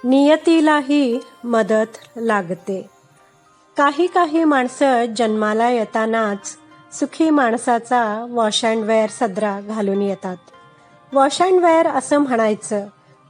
नियतीलाही मदत लागते. काही काही माणसं जन्माला येतानाच सुखी माणसाचा वॉश अँड वेअर सदरा घालून येतात. वॉश अँड वेअर असं म्हणायचं,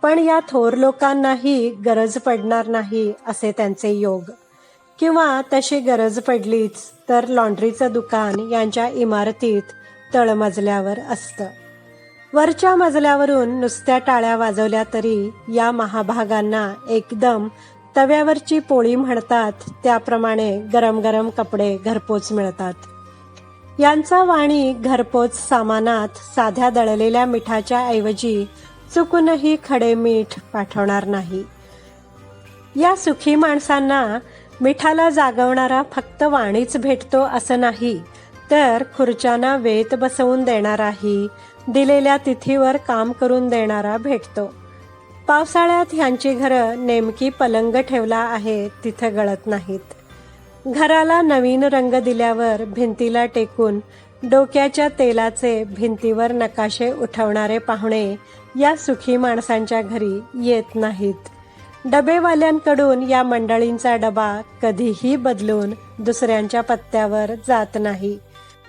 पण या थोर लोकांनाही गरज पडणार नाही असे त्यांचे योग. किंवा तशी गरज पडलीच तर लॉन्ड्रीचं दुकान यांच्या इमारतीत तळमजल्यावर असतं. वरच्या मजल्यावरून नुसत्या टाळ्या वाजवल्या तरी या महाभागांना एकदम तव्यावरची पोळी म्हणतात त्याप्रमाणे गरम गरम कपडे घरपोच मिळतात. यांचा वाणी घरपोच सामानात साध्या दळलेल्या मिठाच्या ऐवजी चुकूनही खडे मीठ पाठवणार नाही. या सुखी माणसांना मिठाला जागवणारा फक्त वाणीच भेटतो असं नाही, तर खुर्च्यांना वेत बसवून देणाराही, दिलेल्या तिथीवर काम करून देणारा भेटतो. पावसाळ्यात ह्यांची घरं नेमकी पलंग ठेवला आहे तिथं गळत नाहीत. घराला नवीन रंग दिल्यावर भिंतीला टेकून डोक्याच्या तेलाचे भिंतीवर नकाशे उठवणारे पाहुणे या सुखी माणसांच्या घरी येत नाहीत. डबेवाल्यांकडून या मंडळींचा डबा कधीही बदलून दुसऱ्यांच्या पत्त्यावर जात नाही.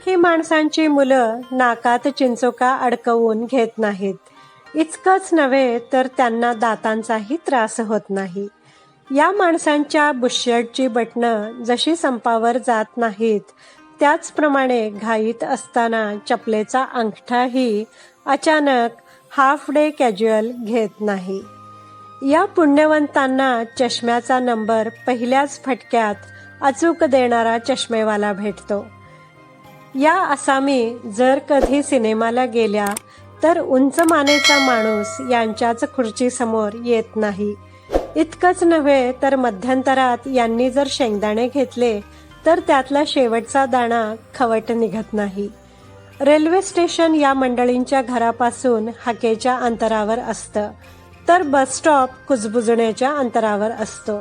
ही माणसांची मुलं नाकात चिंचोका अडकवून घेत नाहीत. इतकंच नव्हे तर त्यांना दातांचाही त्रास होत नाही. या माणसांच्या बुशर्टची बटणं जशी संपावर जात नाहीत, त्याचप्रमाणे घाईत असताना चपलेचा अंगठाही अचानक हाफ डे कॅज्युअल घेत नाही. या पुण्यवंतांना चष्म्याचा नंबर पहिल्याच फटक्यात अचूक देणारा चष्मेवाला भेटतो. या आसामी जर कधी सिनेमाला गेल्या तर उंच मानेचा माणूस यांच्याच खुर्चीसमोर येत नाही. इतकंच नव्हे तर मध्यंतरात यांनी जर शेंगदाणे घेतले तर त्यातला शेवटचा दाणा खवट निघत नाही. रेल्वे स्टेशन या मंडळींच्या घरापासून हाकेच्या अंतरावर असतं, तर बस स्टॉप कुजबुजण्याच्या अंतरावर असतो.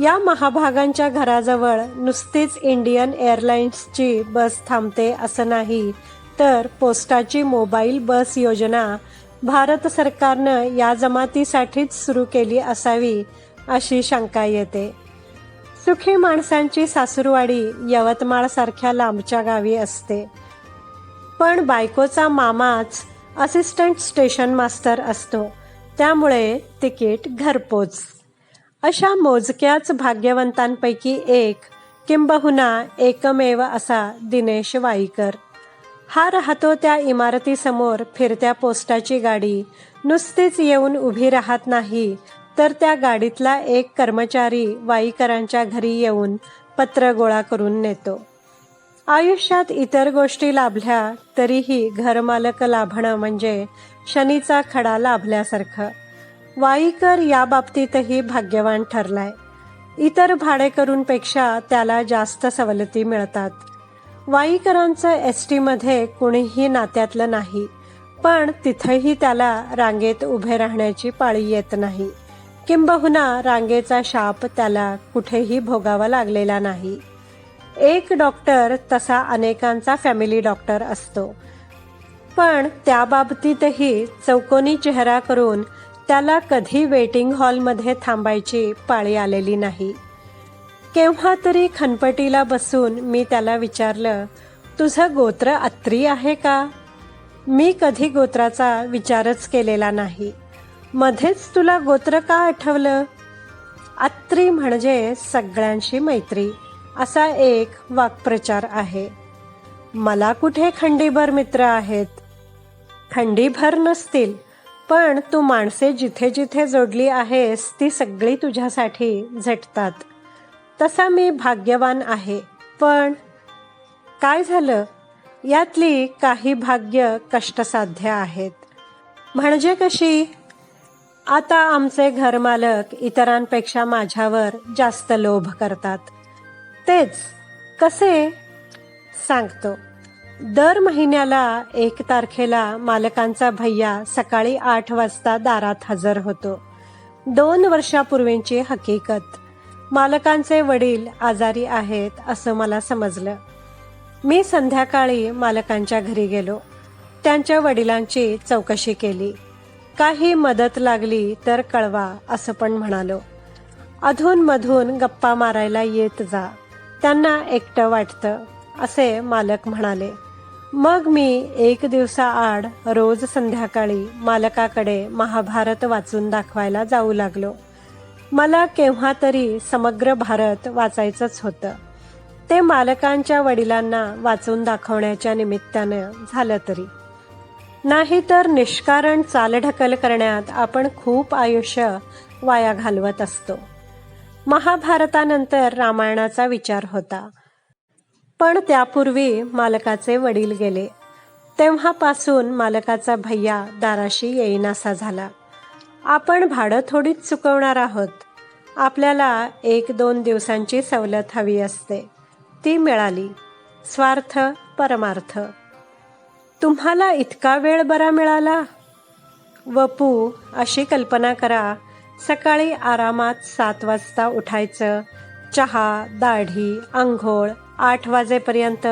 या महाभागांच्या घराजवळ नुसतीच इंडियन एअरलाइन्सची बस थांबते असं नाही, तर पोस्टाची मोबाईल बस योजना भारत सरकारनं या जमातीसाठीच सुरू केली असावी अशी शंका येते. सुखी माणसांची सासूरवाडी यवतमाळसारख्या लांबच्या गावी असते, पण बायकोचा मामाच असिस्टंट स्टेशन मास्टर असतो, त्यामुळे तिकीट घरपोच. अशा मोजक्याच भाग्यवंतांपैकी एक किंबहुना एकमेव असा दिनेश वाईकर. हा राहतो त्या इमारतीसमोर फिरत्या पोस्टाची गाडी नुसतीच येऊन उभी राहत नाही, तर त्या गाडीतला एक कर्मचारी वाईकरांच्या घरी येऊन पत्र गोळा करून नेतो. आयुष्यात इतर गोष्टी लाभल्या तरीही घरमालक लाभणं म्हणजे शनीचा खडा लाभल्यासारखं. वाईकर या बाबतीतही भाग्यवान ठरलाय. इतर भाडेकरूंपेक्षा त्याला जास्त सवलती मिळतात. वाईकरांचं एसटी मध्ये कुणीही नात्यातलं नाही, पण तिथंही त्याला रांगेत उभे राहण्याची पाळी येत नाही. किंबहुना रांगेचा शाप त्याला कुठेही भोगावा लागलेला नाही. एक डॉक्टर तसा अनेकांचा फॅमिली डॉक्टर असतो, पण त्या बाबतीतही चौकोनी चेहरा करून त्याला कधी वेटिंग हॉलमध्ये थांबायची पाळी आलेली नाही. केव्हा तरी खनपटीला बसून मी त्याला विचारलं, तुझं गोत्र अत्री आहे का? मी कधी गोत्राचा विचारच केलेला नाही. मध्येच तुला गोत्र का आठवलं? अत्री म्हणजे सगळ्यांशी मैत्री असा एक वाक्प्रचार आहे. मला कुठे खंडीभर मित्र आहेत? खंडीभर नसतील, पण तू माणसे जिथे जिथे जोडली आहेस ती सगळी तुझ्यासाठी झटतात. तसा मी भाग्यवान आहे, पण काय झालं? यातली काही भाग्य कष्टसाध्य आहेत. म्हणजे कशी? आता आमचे घरमालक इतरांपेक्षा माझ्यावर जास्त लोभ करतात. तेच कसे सांगतो. दर महिन्याला 1 तारखेला मालकांचा भैया सकाळी 8 वाजता दारात हजर होतो. 2 वर्षापूर्वीची हकीकत. मालकांचे वडील आजारी आहेत असं मला समजलं. मी संध्याकाळी मालकांच्या घरी गेलो. त्यांच्या वडिलांची चौकशी केली. काही मदत लागली तर कळवा असं पण म्हणालो. अधूनमधून गप्पा मारायला येत जा, त्यांना एकटं वाटतं असे मालक म्हणाले. मग मी एक दिवसाआड रोज संध्याकाळी मालकाकडे महाभारत वाचून दाखवायला जाऊ लागलो. मला केव्हा तरी समग्र भारत वाचायचंच होतं. ते मालकांच्या वडिलांना वाचून दाखवण्याच्या निमित्तानं झालं तरी. नाहीतर निष्कारण चालढकल करण्यात आपण खूप आयुष्य वाया घालवत असतो. महाभारतानंतर रामायणाचा विचार होता, पण त्यापूर्वी मालकाचे वडील गेले. तेव्हापासून मालकाचा भैया दाराशी येईनासा झाला. आपण भाडं थोडीच चुकवणार आहोत. आपल्याला 1-2 दिवसांची सवलत हवी असते, ती मिळाली. स्वार्थ परमार्थ. तुम्हाला इतका वेळ बरा मिळाला? वपू, अशी कल्पना करा, सकाळी आरामात 7 वाजता उठायचं, चहा, दाढी, अंघोळ 8 वाजेपर्यंत,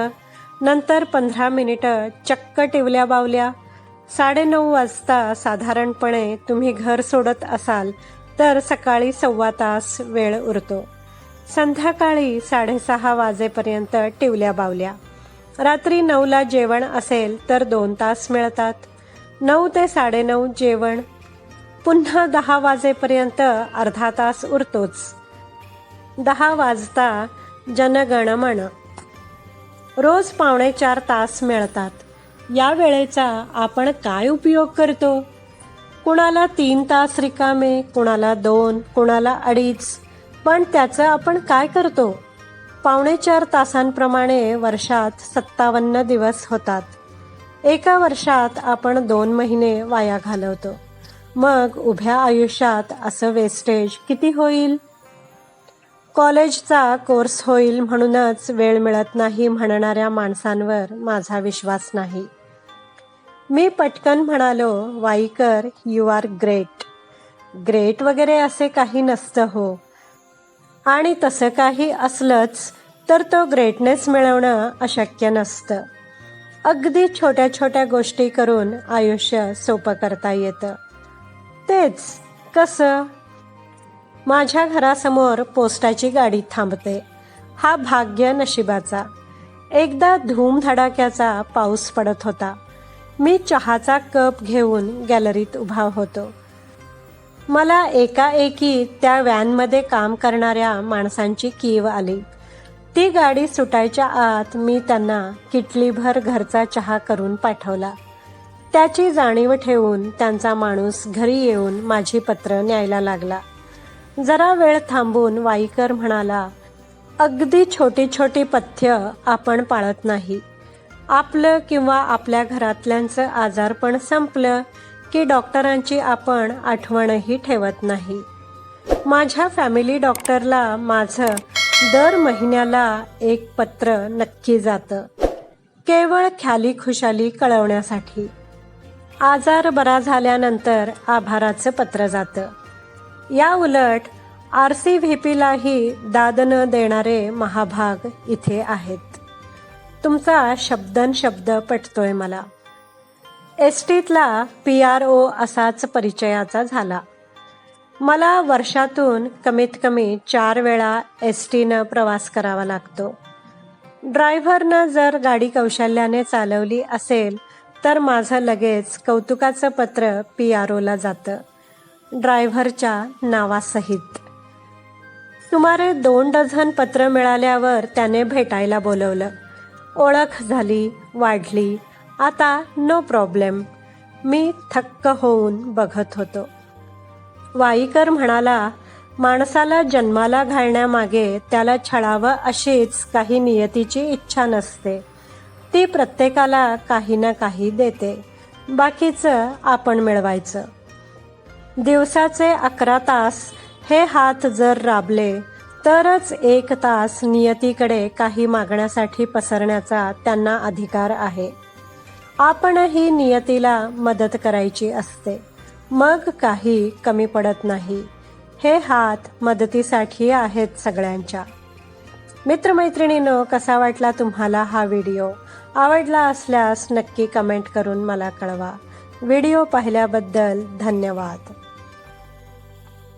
नंतर 15 मिनिटं चक्क टिवल्या बावल्या. 9:30 वाजता साधारणपणे तुम्ही घर सोडत असाल तर सकाळी 1.25 तास वेळ उरतो. संध्याकाळी 6:30 वाजेपर्यंत टिवल्या बावल्या. रात्री 9ला जेवण असेल तर 2 तास मिळतात. 9 ते 9:30 जेवण, पुन्हा 10 वाजेपर्यंत अर्धा तास उरतोच. 10 वाजता जनगणमन. रोज 3.25 तास मिळतात. या वेळेचा आपण काय उपयोग करतो? कुणाला 3 तास रिकामे, कुणाला 2, कुणाला 2.5. पण त्याचं आपण काय करतो? 3.25 तासांप्रमाणे वर्षात 57 दिवस होतात. एका वर्षात आपण 2 महिने वाया घालवतो. मग उभ्या आयुष्यात असं वेस्टेज किती होईल? कॉलेजचा कोर्स होईल म्हणूनच वेळ मिळत नाही म्हणणाऱ्या माणसांवर माझा विश्वास नाही. मी पटकन म्हणालो, Waikar, you are great. Great वगैरे असे काही नसतं हो. आणि तसं काही असलंच तर तो ग्रेटनेस मिळवणं अशक्य नसतं. अगदी छोट्या छोट्या गोष्टी करून आयुष्य सोपं करता येतं. तेच कसं? माझ्या घरासमोर पोस्टाची गाडी थांबते. हा भाग्य नशिबाचा. एकदा धूमधडाक्याचा पाऊस पडत होता. मी चहाचा कप घेऊन गॅलरीत उभा होतो. मला एकाएकी त्या व्हॅनमध्ये काम करणाऱ्या माणसांची कीव आली. ती गाडी सुटायच्या आत मी त्यांना किटलीभर घरचा चहा करून पाठवला. त्याची जाणीव ठेवून त्यांचा माणूस घरी येऊन माझी पत्र न्यायला लागला. जरा वेळ थांबून वाईकर म्हणाला, अगदी छोटी छोटी पथ्य आपण पाळत नाही. आपलं किंवा आपल्या घरातल्यांचं आजारपण संपलं की डॉक्टरांची आपण आठवणही ठेवत नाही. माझ्या फॅमिली डॉक्टरला माझं दर महिन्याला एक पत्र नक्की जातं, केवळ ख्याली खुशाली कळवण्यासाठी. आजार बरा झाल्यानंतर आभाराचं पत्र जातं. या उलट RCVPलाही दाद न देणारे महाभाग इथे आहेत. तुमचा शब्दनशब्द पटतोय मला. एसटीतला PRO असाच परिचयाचा झाला. मला वर्षातून कमीत कमी 4 वेळा एसटीनं प्रवास करावा लागतो. ड्रायव्हरनं जर गाडी कौशल्याने चालवली असेल तर माझं लगेच कौतुकाचं पत्र PROला जातं, ड्रायव्हरच्या नावासहित. सुमारे 2 डझन पत्र मिळाल्यावर त्याने भेटायला बोलवलं. ओळख झाली, वाढली. आता नो प्रॉब्लेम. मी थक्क होऊन बघत होतो. वाईकर म्हणाला, माणसाला जन्माला घालण्यामागे त्याला छळावं अशीच काही नियतीची इच्छा नसते. ती प्रत्येकाला काही ना काही देते. बाकीचं आपण मिळवायचं. दिवसाचे 11 तास हे हात जर राबले तरच 1 तास नियतीकडे काही मागण्यासाठी पसरण्याचा त्यांना अधिकार आहे. आपणही नियतीला मदत करायची असते. मग काही कमी पडत नाही. हे हात मदतीसाठी आहेत सगळ्यांच्या. मित्रमैत्रिणींनो, कसा वाटला तुम्हाला हा व्हिडिओ? आवडला असल्यास नक्की कमेंट करून मला कळवा. व्हिडिओ पाहिल्याबद्दल धन्यवाद.